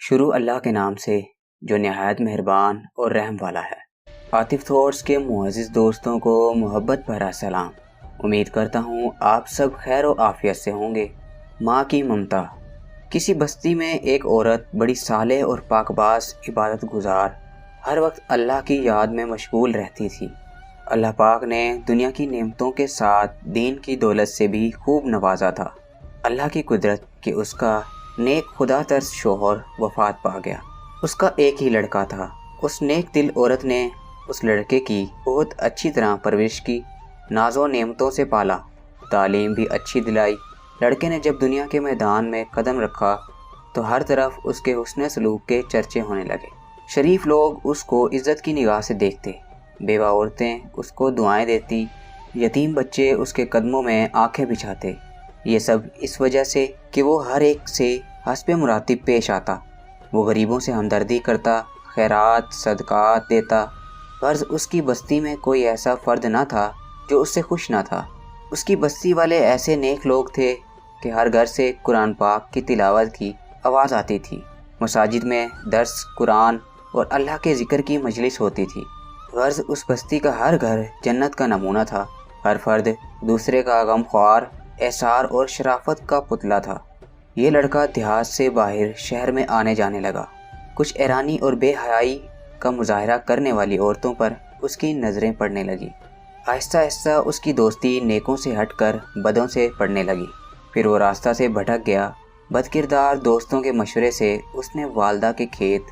شروع اللہ کے نام سے جو نہایت مہربان اور رحم والا ہے۔ عاطف تھاٹس کے معزز دوستوں کو محبت بھرا سلام۔ امید کرتا ہوں آپ سب خیر و عافیت سے ہوں گے۔ ماں کی ممتا۔ کسی بستی میں ایک عورت بڑی صالح اور پاک باز عبادت گزار ہر وقت اللہ کی یاد میں مشغول رہتی تھی۔ اللہ پاک نے دنیا کی نعمتوں کے ساتھ دین کی دولت سے بھی خوب نوازا تھا۔ اللہ کی قدرت کہ اس کا نیک خدا ترس شوہر وفات پا گیا۔ اس کا ایک ہی لڑکا تھا۔ اس نیک دل عورت نے اس لڑکے کی بہت اچھی طرح پرورش کی، ناز و نعمتوں سے پالا، تعلیم بھی اچھی دلائی۔ لڑکے نے جب دنیا کے میدان میں قدم رکھا تو ہر طرف اس کے حسن سلوک کے چرچے ہونے لگے۔ شریف لوگ اس کو عزت کی نگاہ سے دیکھتے، بیوہ عورتیں اس کو دعائیں دیتی، یتیم بچے اس کے قدموں میں آنکھیں بچھاتے۔ یہ سب اس وجہ سے کہ وہ ہر ایک سے حسب مراتب پیش آتا۔ وہ غریبوں سے ہمدردی کرتا، خیرات صدقات دیتا۔ غرض اس کی بستی میں کوئی ایسا فرد نہ تھا جو اس سے خوش نہ تھا۔ اس کی بستی والے ایسے نیک لوگ تھے کہ ہر گھر سے قرآن پاک کی تلاوت کی آواز آتی تھی۔ مساجد میں درس قرآن اور اللہ کے ذکر کی مجلس ہوتی تھی۔ غرض اس بستی کا ہر گھر جنت کا نمونہ تھا۔ ہر فرد دوسرے کا غمخوار، احسار اور شرافت کا پتلا تھا۔ یہ لڑکا دیہات سے باہر شہر میں آنے جانے لگا۔ کچھ ایرانی اور بے حیائی کا مظاہرہ کرنے والی عورتوں پر اس کی نظریں پڑنے لگی۔ آہستہ آہستہ اس کی دوستی نیکوں سے ہٹ کر بدوں سے پڑنے لگی۔ پھر وہ راستہ سے بھٹک گیا۔ بد کردار دوستوں کے مشورے سے اس نے والدہ کے کھیت،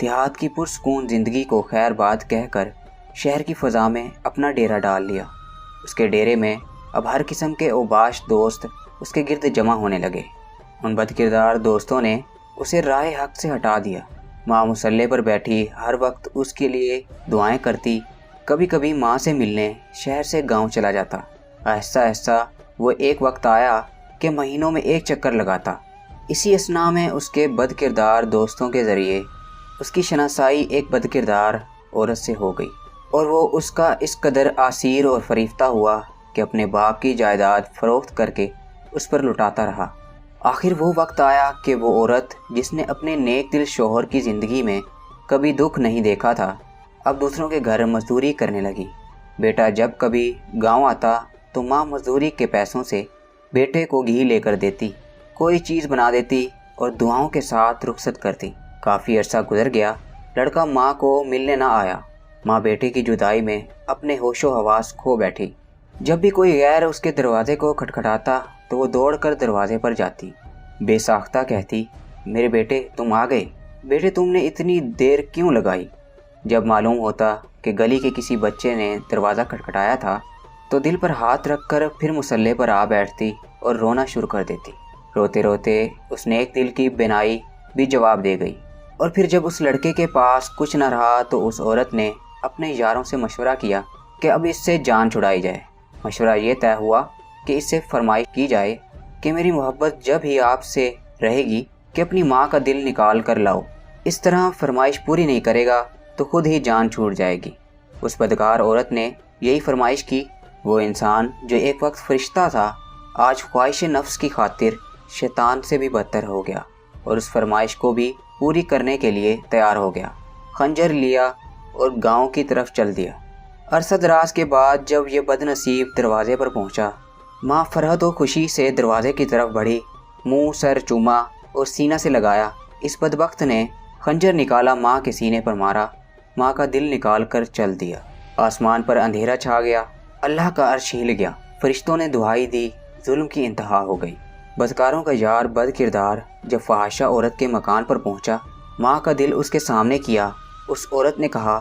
دیہات کی پرسکون زندگی کو خیر باد کہہ کر شہر کی فضا میں اپنا ڈیرا ڈال لیا۔ اس کے ڈیرے میں اب ہر قسم کے اوباش دوست اس کے گرد جمع ہونے لگے۔ ان بد کردار دوستوں نے اسے راہ حق سے ہٹا دیا۔ ماں مصلے پر بیٹھی ہر وقت اس کے لیے دعائیں کرتی۔ کبھی کبھی ماں سے ملنے شہر سے گاؤں چلا جاتا۔ آہستہ آہستہ وہ ایک وقت آیا کہ مہینوں میں ایک چکر لگاتا۔ اسی اثناء میں اس کے بد کردار دوستوں کے ذریعے اس کی شناسائی ایک بد کردار عورت سے ہو گئی، اور وہ اس کا اس قدر اسیر اور فریفتہ ہوا کہ اپنے باپ کی جائیداد فروخت کر کے اس پر لٹاتا رہا۔ آخر وہ وقت آیا کہ وہ عورت جس نے اپنے نیک دل شوہر کی زندگی میں کبھی دکھ نہیں دیکھا تھا، اب دوسروں کے گھر مزدوری کرنے لگی۔ بیٹا جب کبھی گاؤں آتا تو ماں مزدوری کے پیسوں سے بیٹے کو گھی لے کر دیتی، کوئی چیز بنا دیتی اور دعاؤں کے ساتھ رخصت کرتی۔ کافی عرصہ گزر گیا، لڑکا ماں کو ملنے نہ آیا۔ ماں بیٹے کی جدائی میں اپنے ہوش و حواس کھو بیٹھی۔ جب بھی کوئی غیر اس کے دروازے کو کھٹکھٹاتا تو وہ دوڑ کر دروازے پر جاتی، بے ساختہ کہتی، میرے بیٹے تم آ گئے، بیٹے تم نے اتنی دیر کیوں لگائی؟ جب معلوم ہوتا کہ گلی کے کسی بچے نے دروازہ کھٹکھٹایا تھا تو دل پر ہاتھ رکھ کر پھر مصلے پر آ بیٹھتی اور رونا شروع کر دیتی۔ روتے روتے اس نیک دل کی بینائی بھی جواب دے گئی۔ اور پھر جب اس لڑکے کے پاس کچھ نہ رہا تو اس عورت نے اپنے یاروں سے مشورہ کیا کہ اب اس سے جان چھڑائی جائے۔ مشورہ یہ طے ہوا کہ اس سے فرمائش کی جائے کہ میری محبت جب ہی آپ سے رہے گی کہ اپنی ماں کا دل نکال کر لاؤ، اس طرح فرمائش پوری نہیں کرے گا تو خود ہی جان چھوٹ جائے گی۔ اس بدکار عورت نے یہی فرمائش کی۔ وہ انسان جو ایک وقت فرشتہ تھا آج خواہش نفس کی خاطر شیطان سے بھی بدتر ہو گیا، اور اس فرمائش کو بھی پوری کرنے کے لیے تیار ہو گیا۔ خنجر لیا اور گاؤں کی طرف چل دیا۔ عرصہ دراز کے بعد جب یہ بد نصیب دروازے پر پہنچا، ماں فرحت و خوشی سے دروازے کی طرف بڑھی، منہ سر چوما اور سینہ سے لگایا۔ اس بدبخت نے خنجر نکالا، ماں کے سینے پر مارا، ماں کا دل نکال کر چل دیا۔ آسمان پر اندھیرا چھا گیا، اللہ کا عرش ہل گیا، فرشتوں نے دہائی دی، ظلم کی انتہا ہو گئی۔ بدکاروں کا یار بد کردار جب فحاشہ عورت کے مکان پر پہنچا، ماں کا دل اس کے سامنے کیا۔ اس عورت نے کہا،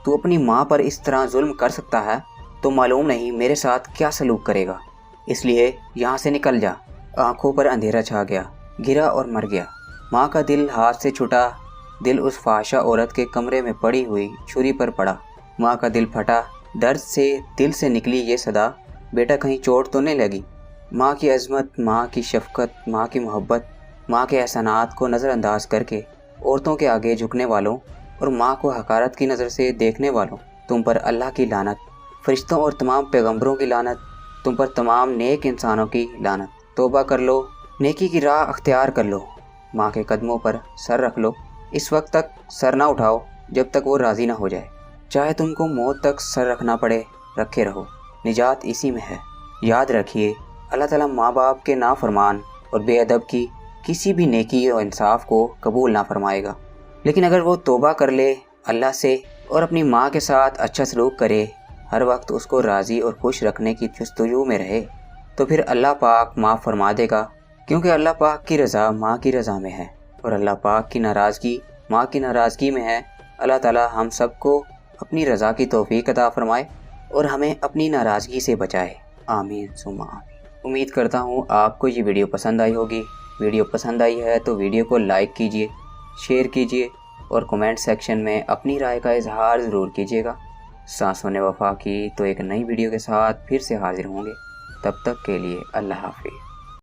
تو اپنی ماں پر اس طرح ظلم کر سکتا ہے تو معلوم نہیں میرے ساتھ کیا سلوک کرے گا، اس لیے یہاں سے نکل جا۔ آنکھوں پر اندھیرا چھا گیا، گرا اور مر گیا۔ ماں کا دل ہاتھ سے چھٹا، دل اس فحاشہ عورت کے کمرے میں پڑی ہوئی چھری پر پڑا۔ ماں کا دل پھٹا، درد سے دل سے نکلی یہ صدا، بیٹا کہیں چوٹ تو نہیں لگی؟ ماں کی عظمت، ماں کی شفقت، ماں کی محبت، ماں کے احسانات کو نظر انداز کر کے عورتوں کے آگے جھکنے والوں اور ماں کو حقارت کی نظر سے دیکھنے والوں، تم پر اللہ کی لعنت، فرشتوں اور تمام پیغمبروں کی لعنت، تم پر تمام نیک انسانوں کی لعنت۔ توبہ کر لو، نیکی کی راہ اختیار کر لو۔ ماں کے قدموں پر سر رکھ لو، اس وقت تک سر نہ اٹھاؤ جب تک وہ راضی نہ ہو جائے، چاہے تم کو موت تک سر رکھنا پڑے، رکھے رہو، نجات اسی میں ہے۔ یاد رکھیے اللہ تعالیٰ ماں باپ کے نافرمان اور بے ادب کی کسی بھی نیکی اور انصاف کو قبول نہ فرمائے گا، لیکن اگر وہ توبہ کر لے اللہ سے اور اپنی ماں کے ساتھ اچھا سلوک کرے، ہر وقت اس کو راضی اور خوش رکھنے کی جستجو میں رہے، تو پھر اللہ پاک معاف فرما دے گا، کیونکہ اللہ پاک کی رضا ماں کی رضا میں ہے اور اللہ پاک کی ناراضگی ماں کی ناراضگی میں ہے۔ اللہ تعالیٰ ہم سب کو اپنی رضا کی توفیق عطا فرمائے اور ہمیں اپنی ناراضگی سے بچائے، آمین ثم آمین۔ امید کرتا ہوں آپ کو یہ ویڈیو پسند آئی ہوگی۔ ویڈیو پسند آئی ہے تو ویڈیو کو لائک کیجئے، شیئر کیجئے اور کمنٹ سیکشن میں اپنی رائے کا اظہار ضرور کیجئے گا۔ سانسوں نے وفا کی تو ایک نئی ویڈیو کے ساتھ پھر سے حاضر ہوں گے، تب تک کے لیے اللہ حافظ۔